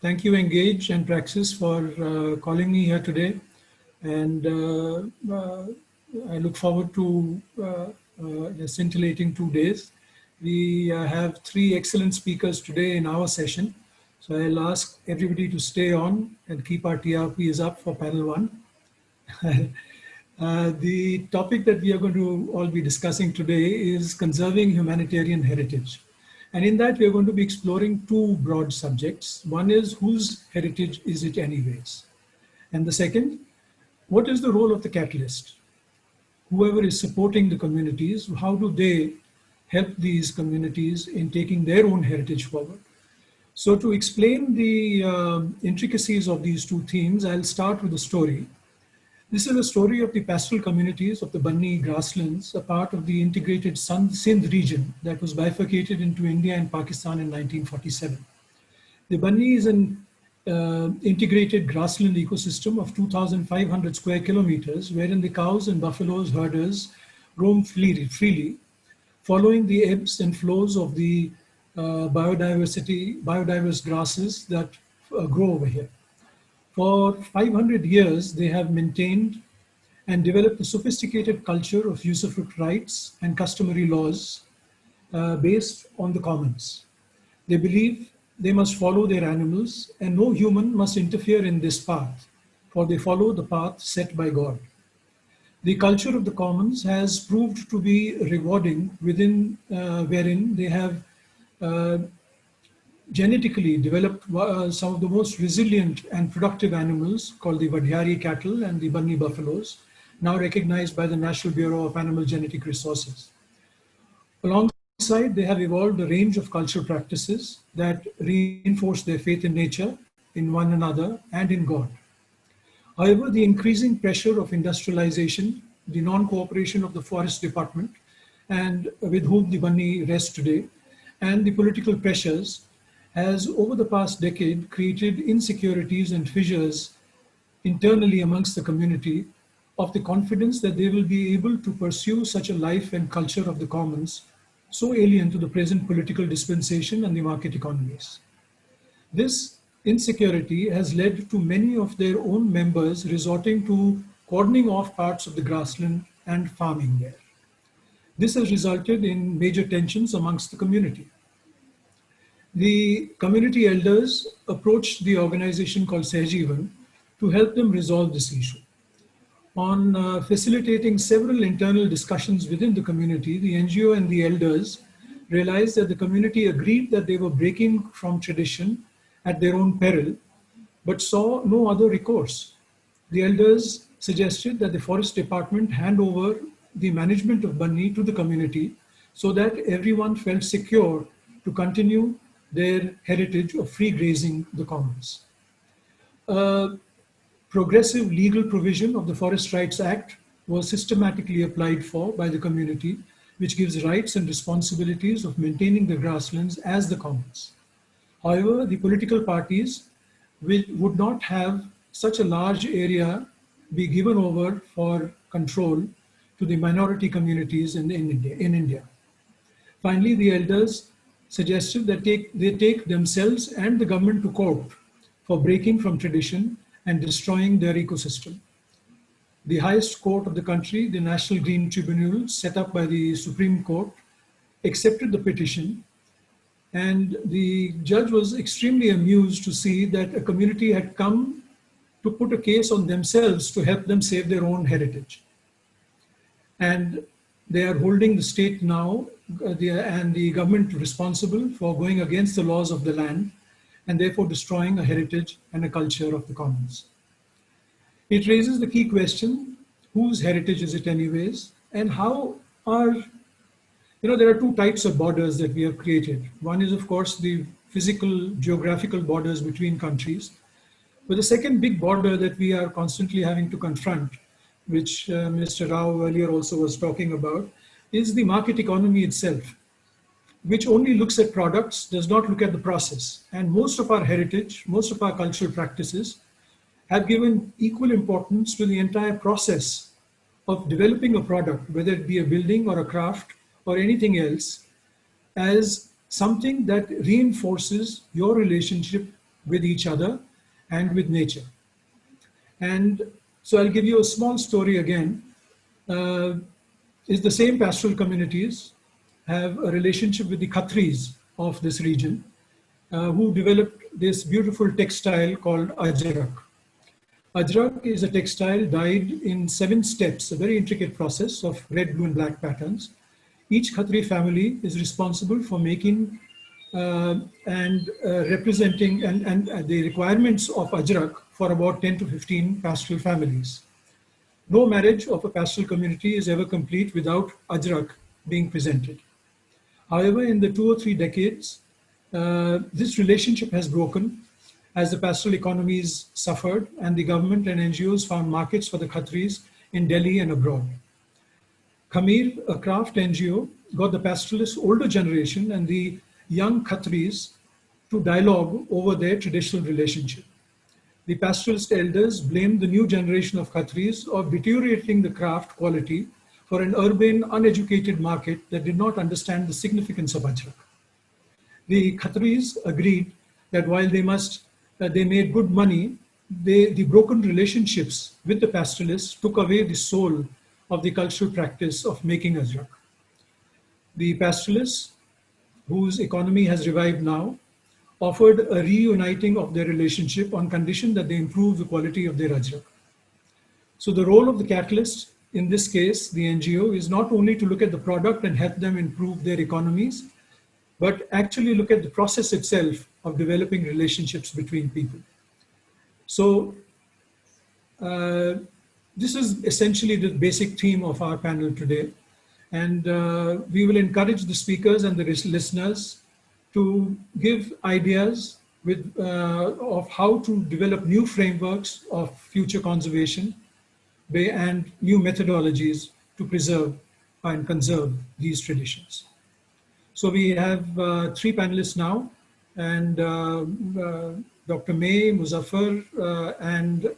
Thank you, Engage and Praxis, for calling me here today. And I look forward to a scintillating 2 days. We have three excellent speakers today in our session. So I'll ask everybody to stay on and keep our TRPs up for panel one. The topic that we are going to all be discussing today is conserving humanitarian heritage. And in that, we are going to be exploring two broad subjects. One is, whose heritage is it anyways? And the second, what is the role of the catalyst? Whoever is supporting the communities, how do they help these communities in taking their own heritage forward? So to explain the intricacies of these two themes, I'll start with a story. This is a story of the pastoral communities of the Banni grasslands, a part of the integrated Sindh region that was bifurcated into India and Pakistan in 1947. The Banni is an integrated grassland ecosystem of 2,500 square kilometers, wherein the cows and buffaloes herders roam freely, following the ebbs and flows of the biodiverse grasses that grow over here. For 500 years, they have maintained and developed a sophisticated culture of usufruct rights and customary laws based on the commons. They believe they must follow their animals and no human must interfere in this path, for they follow the path set by God. The culture of the commons has proved to be rewarding wherein they have genetically developed some of the most resilient and productive animals called the Vadhyari cattle and the Banni buffaloes, now recognized by the National Bureau of Animal Genetic Resources. Alongside, they have evolved a range of cultural practices that reinforce their faith in nature, in one another, and in God. However, the increasing pressure of industrialization, the non-cooperation of the Forest Department, and with whom the Banni rest today, and the political pressures has over the past decade created insecurities and fissures internally amongst the community of the confidence that they will be able to pursue such a life and culture of the commons so alien to the present political dispensation and the market economies. This insecurity has led to many of their own members resorting to cordoning off parts of the grassland and farming there. This has resulted in major tensions amongst the community. The community elders approached the organization called Sehjeevan to help them resolve this issue. On facilitating several internal discussions within the community, the NGO and the elders realized that the community agreed that they were breaking from tradition at their own peril, but saw no other recourse. The elders suggested that the Forest Department hand over the management of Banni to the community so that everyone felt secure to continue their heritage of free grazing the commons. Progressive legal provision of the Forest Rights Act was systematically applied for by the community, which gives rights and responsibilities of maintaining the grasslands as the commons. However, the political parties would not have such a large area be given over for control to the minority communities in India. Finally, the elders suggested that they take themselves and the government to court for breaking from tradition and destroying their ecosystem. The highest court of the country, the National Green Tribunal, set up by the Supreme Court, accepted the petition, and the judge was extremely amused to see that a community had come to put a case on themselves to help them save their own heritage. And they are holding the state now and the government responsible for going against the laws of the land and therefore destroying a heritage and a culture of the commons. It raises the key question, whose heritage is it anyways? And how are, there are two types of borders that we have created. One is, of course, the physical, geographical borders between countries. But the second big border that we are constantly having to confront, which Mr. Rao earlier also was talking about, is the market economy itself, which only looks at products, does not look at the process. And most of our heritage, most of our cultural practices have given equal importance to the entire process of developing a product, whether it be a building or a craft or anything else, as something that reinforces your relationship with each other and with nature. And so I'll give you a small story again. Is the same pastoral communities have a relationship with the Khatris of this region, who developed this beautiful textile called Ajrak. Ajrak is a textile dyed in 7 steps, a very intricate process of red, blue, and black patterns. Each Khatri family is responsible for making and representing and the requirements of Ajrak for about 10 to 15 pastoral families. No marriage of a pastoral community is ever complete without Ajrak being presented. However, in the 2 or 3 decades, this relationship has broken as the pastoral economies suffered and the government and NGOs found markets for the Khatris in Delhi and abroad. Khamir, a craft NGO, got the pastoralists' older generation and the young Khatris to dialogue over their traditional relationship. The pastoralist elders blamed the new generation of Khatris of deteriorating the craft quality for an urban, uneducated market that did not understand the significance of Ajrak. The Khatris agreed that while they made good money, the broken relationships with the pastoralists took away the soul of the cultural practice of making Ajrak. The pastoralists, whose economy has revived now, offered a reuniting of their relationship on condition that they improve the quality of their Ajrak. So the role of the catalyst, in this case, the NGO, is not only to look at the product and help them improve their economies, but actually look at the process itself of developing relationships between people. So this is essentially the basic theme of our panel today. And we will encourage the speakers and the listeners to give ideas of how to develop new frameworks of future conservation and new methodologies to preserve and conserve these traditions. So we have 3 panelists now, and Dr. May, Muzaffar, and